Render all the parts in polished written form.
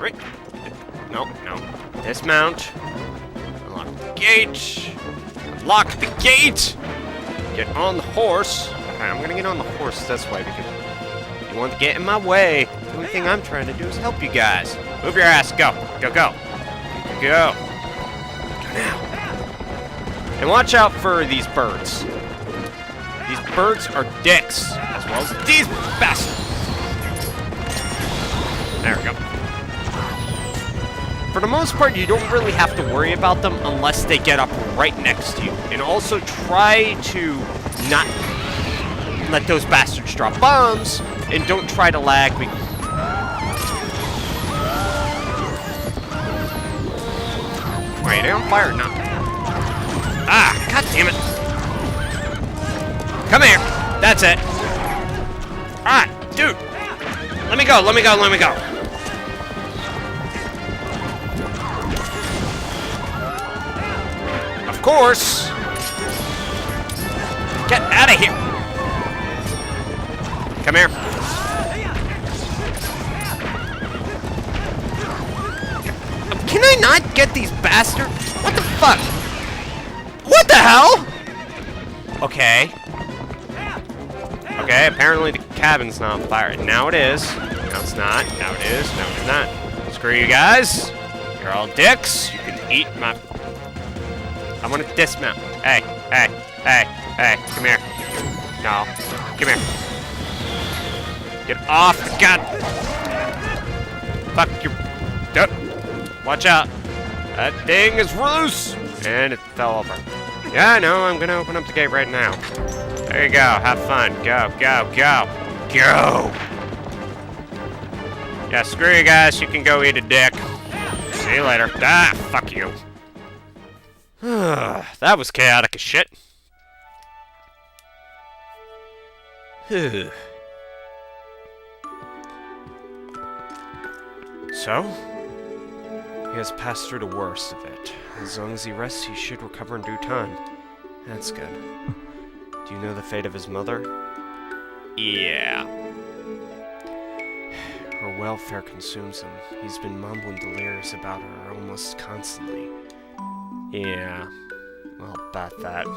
Right. No, no. Dismount. Unlock the gate. Unlock the gate! Get on the horse. Okay, I'm gonna get on the horse this way because you want to get in my way. The only thing I'm trying to do is help you guys. Move your ass. Go. Go, go. Go. Go now. And watch out for these birds. These birds are dicks, as well as these bastards. There we go. For the most part, you don't really have to worry about them unless they get up right next to you. And also try to not let those bastards drop bombs, and don't try to lag me. Wait, are they on fire? No. Ah, god damn it. Come here. That's it. Ah, dude. Let me go, let me go, let me go. Of course. Get out of here. Come here. Can I not get these bastards? What the fuck? What the hell? Okay. Okay, apparently the cabin's not on fire. Now it is. Now it's not. Now it is. Now it's not. Screw you guys. You're all dicks. You can eat my... I want to dismount. Hey, hey, hey, hey, come here. No, come here. Get off the god... Fuck your... Watch out. That thing is loose. And it fell over. Yeah, I know. I'm going to open up the gate right now. There you go. Have fun. Go, go, go. Go! Yeah, screw you guys. You can go eat a dick. See you later. Ah, fuck you. That was chaotic as shit. So? He has passed through the worst of it. As long as he rests, he should recover in due time. That's good. Do you know the fate of his mother? Yeah. Her welfare consumes him. He's been mumbling delirious about her almost constantly. Yeah. I'll bet that.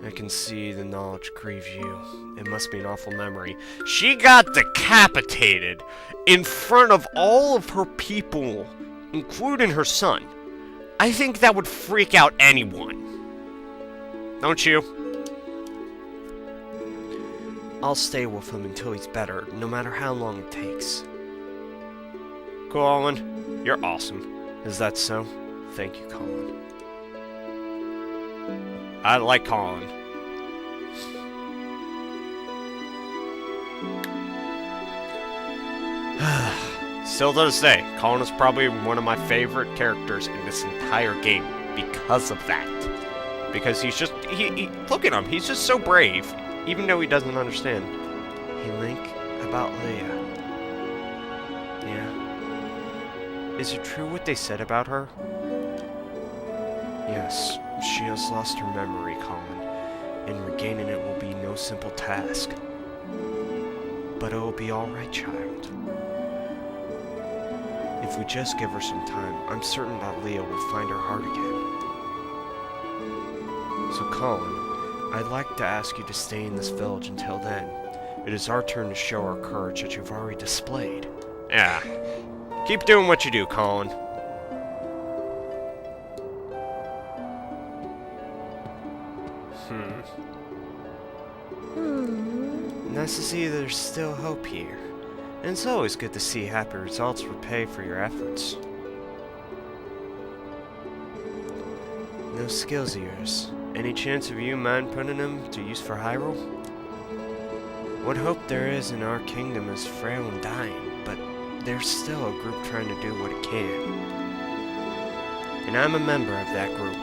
I can see the knowledge grieves you. It must be an awful memory. She got decapitated in front of all of her people, including her son. I think that would freak out anyone. Don't you? I'll stay with him until he's better, no matter how long it takes. Colin, you're awesome. Is that so? Thank you, Colin. I like Colin. Still to this day, Colin is probably one of my favorite characters in this entire game because of that. Because he's just, he look at him, he's just so brave, even though he doesn't understand. Hey Link, about Leia. Yeah. Is it true what they said about her? Yes, she has lost her memory, Colin, and regaining it will be no simple task. But it will be alright, child. If we just give her some time, I'm certain that Leia will find her heart again. So Colin, I'd like to ask you to stay in this village until then. It is our turn to show our courage that you've already displayed. Yeah. Keep doing what you do, Colin. Nice to see there's still hope here. And it's always good to see happy results repay for your efforts. Those skills of yours, any chance of you mind putting them to use for Hyrule? What hope there is in our kingdom is frail and dying, but there's still a group trying to do what it can. And I'm a member of that group.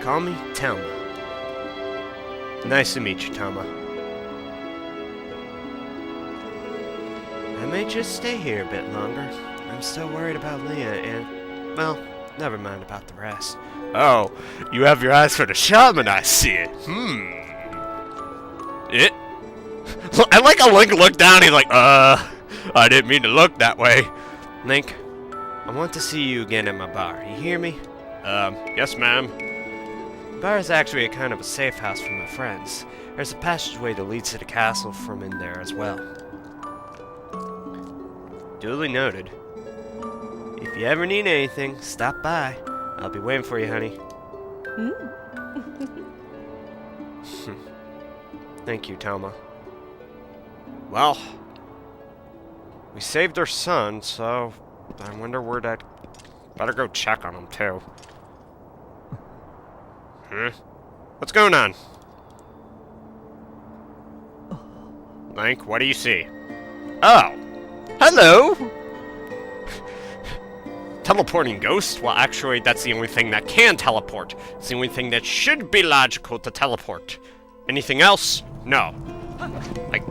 Call me Telma. Nice to meet you, Tama. I may just stay here a bit longer. I'm still worried about Leia and, well, never mind about the rest. Oh, you have your eyes for the shaman, I see it. I like how Link looked down, he's like, I didn't mean to look that way. Link, I want to see you again at my bar. You hear me? Yes, ma'am. The bar is actually a kind of a safe house for my friends. There's a passageway that leads to the castle from in there as well. Duly noted. If you ever need anything, stop by. I'll be waiting for you, honey. Thank you, Thelma. Well, we saved her son, so I wonder where that... Better go check on him, too. What's going on? Link, what do you see? Oh! Hello! Teleporting ghost? Well, actually, that's the only thing that can teleport. It's the only thing that should be logical to teleport. Anything else? No. Like,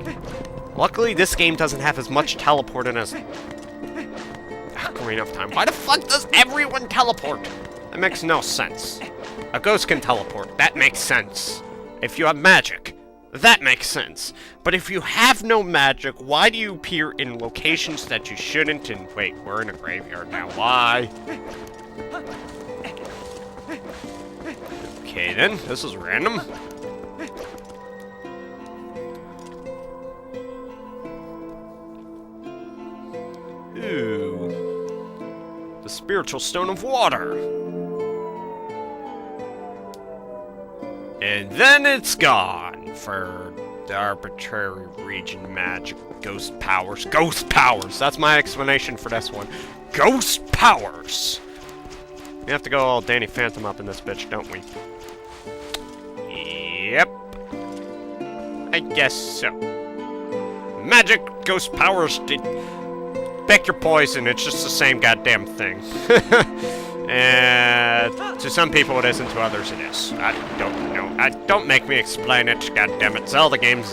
luckily, this game doesn't have as much teleporting as Ocarina of Time. Why the fuck does everyone teleport? That makes no sense. A ghost can teleport. That makes sense. If you have magic, that makes sense. But if you have no magic, why do you appear in locations that you shouldn't? And wait, we're in a graveyard now. Why? Okay then, this is random. Ooh. The spiritual stone of water. And then it's gone for the arbitrary region magic ghost powers. Ghost powers! That's my explanation for this one. Ghost powers! We have to go all Danny Phantom up in this bitch, don't we? Yep. I guess so. Magic ghost powers did... Pick your poison, it's just the same goddamn thing. And to some people it isn't, to others it is. I don't know. Don't make me explain it, goddammit. Zelda games,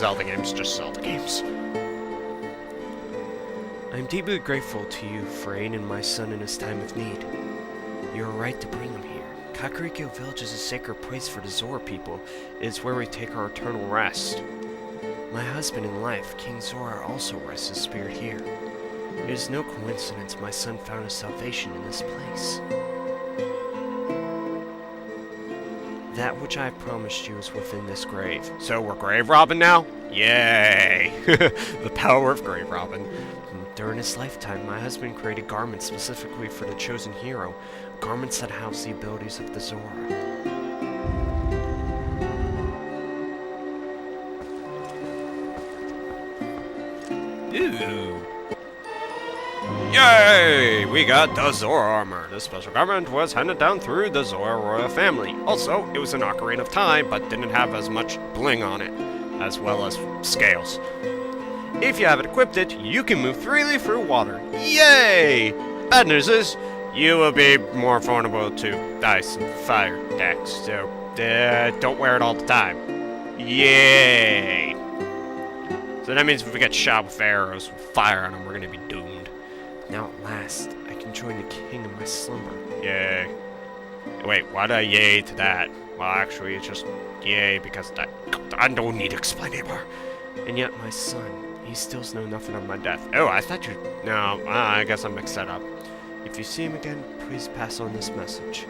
just Zelda games. I am deeply grateful to you for aiding my son in his time of need. You are right to bring him here. Kakariko Village is a sacred place for the Zora people. It is where we take our eternal rest. My husband in life, King Zora, also rests his spirit here. It is no coincidence my son found his salvation in this place. That which I promised you is within this grave. So we're grave robbing now? Yay! The power of grave robbing. During his lifetime, my husband created garments specifically for the chosen hero. Garments that house the abilities of the Zora. Ooh. Yay! We got the Zora armor. This special garment was handed down through the Zora royal family. Also, it was an Ocarina of Time, but didn't have as much bling on it, as well as scales. If you haven't equipped it, you can move freely through water. Yay! Bad news is, you will be more vulnerable to ice and fire attacks, so don't wear it all the time. Yay! So that means if we get shot with arrows with fire on them, we're gonna be doomed. Now at last, I can join the king in my slumber. Yay. Wait, why did I yay to that? Well, actually, it's just yay because I don't need to explain anymore. And yet my son, he still knows nothing of my death. Oh, I thought you... No, I guess I mixed that up. If you see him again, please pass on this message.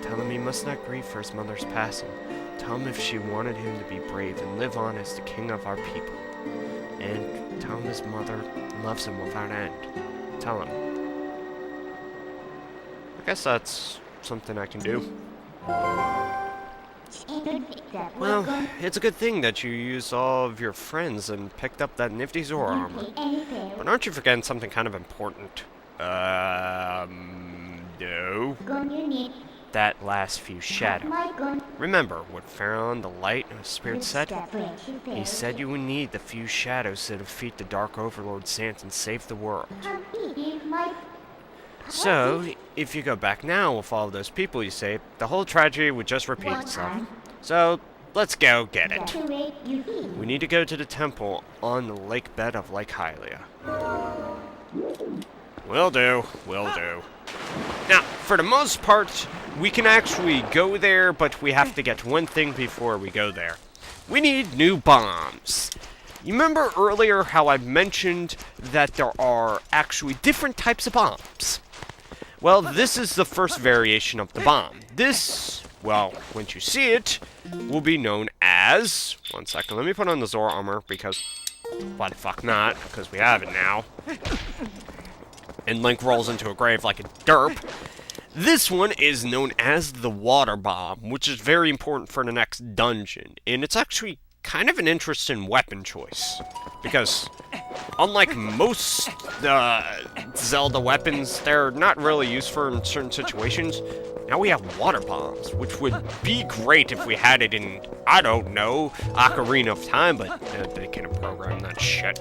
Tell him he must not grieve for his mother's passing. Tell him if she wanted him to be brave and live on as the king of our people. And tell him his mother loves him without end. Tell him. I guess that's something I can do. Well, it's a good thing that you used all of your friends and picked up that nifty Zora armor. But aren't you forgetting something kind of important? No. That last few shadow. Remember what Pharaoh, the light, and the spirit said? He said you would need the few shadows to defeat the Dark Overlord Sant and save the world. So, if you go back now with all of those people you saved, the whole tragedy would just repeat itself. So, let's go get it. We need to go to the temple on the lake bed of Lake Hylia. Will do, will do. Now, for the most part, we can actually go there, but we have to get one thing before we go there. We need new bombs. You remember earlier how I mentioned that there are actually different types of bombs? Well, this is the first variation of the bomb. This, well, once you see it, will be known as... One second, let me put on the Zora armor, because... Why the fuck not? Because we have it now. And Link rolls into a grave like a derp. This one is known as the water bomb, which is very important for the next dungeon. And it's actually kind of an interesting weapon choice. Because, unlike most Zelda weapons, they're not really used for in certain situations. Now we have water bombs, which would be great if we had it in, I don't know, Ocarina of Time, but they can't program that shit.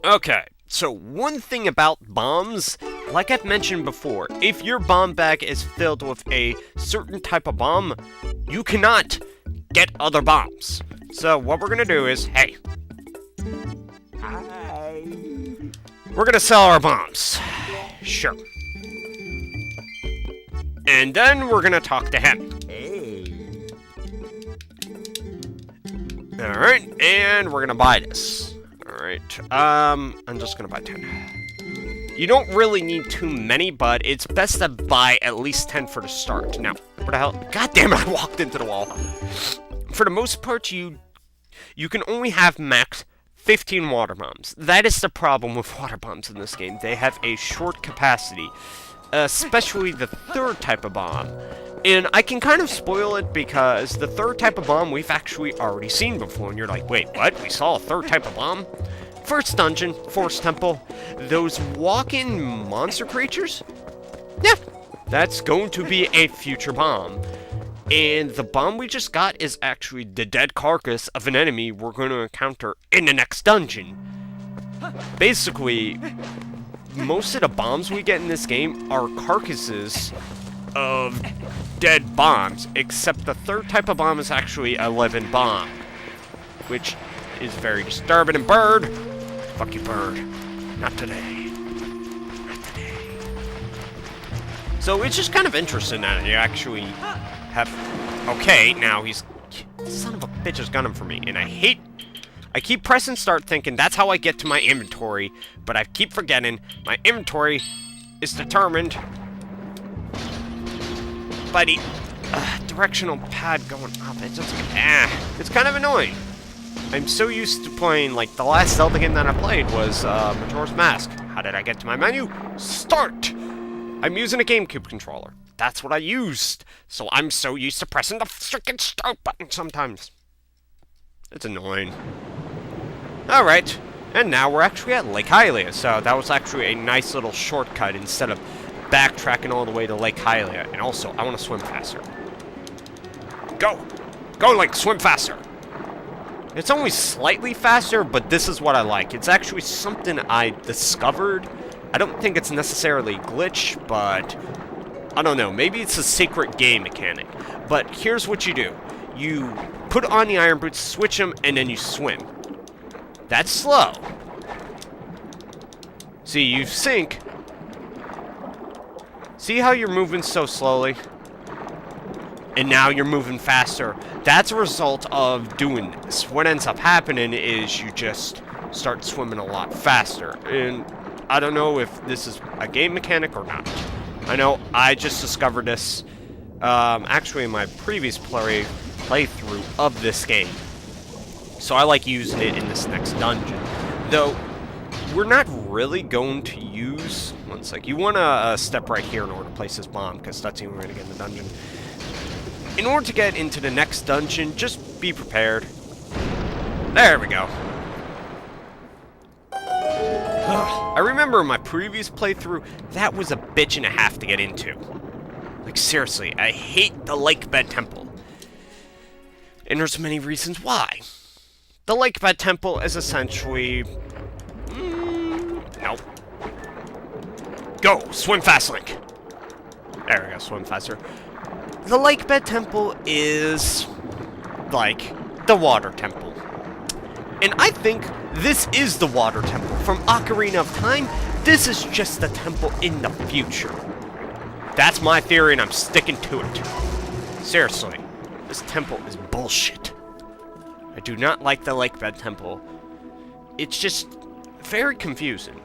Okay, so one thing about bombs, like I've mentioned before, if your bomb bag is filled with a certain type of bomb, you cannot get other bombs. So what we're gonna do is, hey, we're gonna sell our bombs. Sure. And then we're gonna talk to him. Alright, and we're gonna buy this. Alright, I'm just gonna buy 10. You don't really need too many, but it's best to buy at least 10 for the start. Now, what the hell? God damn it, I walked into the wall. For the most part, you can only have max 15 water bombs. That is the problem with water bombs in this game. They have a short capacity. Especially the third type of bomb. And I can kind of spoil it because the third type of bomb we've actually already seen before. And you're like, wait, what? We saw a third type of bomb? First dungeon, Forest Temple, those walk-in monster creatures? Yeah, that's going to be a future bomb. And the bomb we just got is actually the dead carcass of an enemy we're going to encounter in the next dungeon. Basically, most of the bombs we get in this game are carcasses of dead bombs, except the third type of bomb is actually a living bomb, which is very disturbing. And bird, fuck you, bird. Not today. Not today. So it's just kind of interesting that you actually have... Okay, now he's... Son of a bitch is gunning for me, and I keep pressing start thinking that's how I get to my inventory, but I keep forgetting my inventory is determined by the directional pad going up. It's kind of annoying. I'm so used to playing, like, the last Zelda game that I played was Majora's Mask. How did I get to my menu? Start! I'm using a Gamecube controller. That's what I used. So I'm so used to pressing the freaking start button sometimes. It's annoying. Alright, and now we're actually at Lake Hylia, so that was actually a nice little shortcut instead of backtracking all the way to Lake Hylia. And also, I want to swim faster. Go! Go, Link, swim faster! It's only slightly faster, but this is what I like. It's actually something I discovered. I don't think it's necessarily a glitch, but I don't know. Maybe it's a secret game mechanic. But here's what you do. You put on the iron boots, switch them, and then you swim. That's slow. See, you sink. See how you're moving so slowly? And now you're moving faster. That's a result of doing this. What ends up happening is you just start swimming a lot faster. And I don't know if this is a game mechanic or not. I know I just discovered this actually in my previous playthrough of this game. So I like using it in this next dungeon. Though, we're not really going to use... One sec. You want to step right here in order to place this bomb, because that's the only way to get in the dungeon. In order to get into the next dungeon, just be prepared. There we go. Ugh. I remember in my previous playthrough, that was a bitch and a half to get into. Like, seriously, I hate the Lake Bed Temple. And there's many reasons why. The Lake Bed Temple is essentially... nope. Go! Swim fast, Link! There we go, swim faster. The Lake Bed Temple is... like, the Water Temple. And I think this is the Water Temple. From Ocarina of Time, this is just the temple in the future. That's my theory, and I'm sticking to it. Seriously, this temple is bullshit. I do not like the Lake Bed Temple. It's just very confusing.